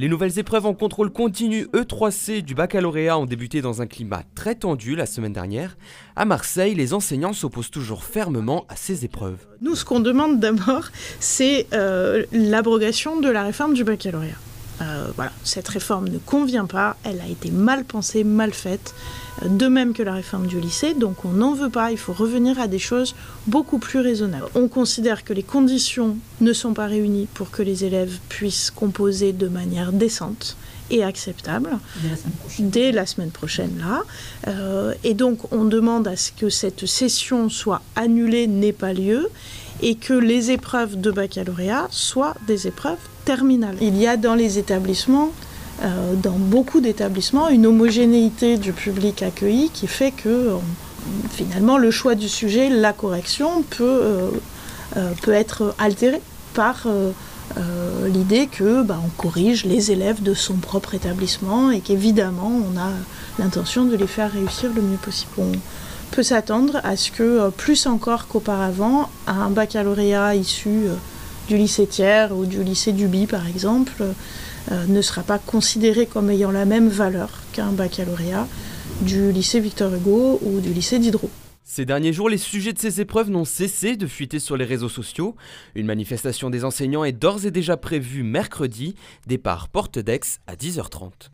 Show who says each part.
Speaker 1: Les nouvelles épreuves en contrôle continu E3C du baccalauréat ont débuté dans un climat très tendu la semaine dernière. À Marseille, les enseignants s'opposent toujours fermement à ces épreuves.
Speaker 2: Nous, ce qu'on demande d'abord, c'est l'abrogation de la réforme du baccalauréat. Voilà, cette réforme ne convient pas, elle a été mal pensée, mal faite, de même que la réforme du lycée, donc on n'en veut pas, il faut revenir à des choses beaucoup plus raisonnables. On considère que les conditions ne sont pas réunies pour que les élèves puissent composer de manière décente et acceptable dès la semaine prochaine là. Et donc on demande à ce que cette session soit annulée, n'ait pas lieu, et que les épreuves de baccalauréat soient des épreuves terminales. Il y a dans les établissements, dans beaucoup d'établissements, une homogénéité du public accueilli qui fait que finalement le choix du sujet, la correction peut être altéré par l'idée que on corrige les élèves de son propre établissement et qu'évidemment on a l'intention de les faire réussir le mieux possible. On peut s'attendre à ce que, plus encore qu'auparavant, un baccalauréat issu du lycée Thiers ou du lycée Duby par exemple ne sera pas considéré comme ayant la même valeur qu'un baccalauréat du lycée Victor Hugo ou du lycée Diderot.
Speaker 1: Ces derniers jours, les sujets de ces épreuves n'ont cessé de fuiter sur les réseaux sociaux. Une manifestation des enseignants est d'ores et déjà prévue mercredi, départ Porte d'Aix à 10h30.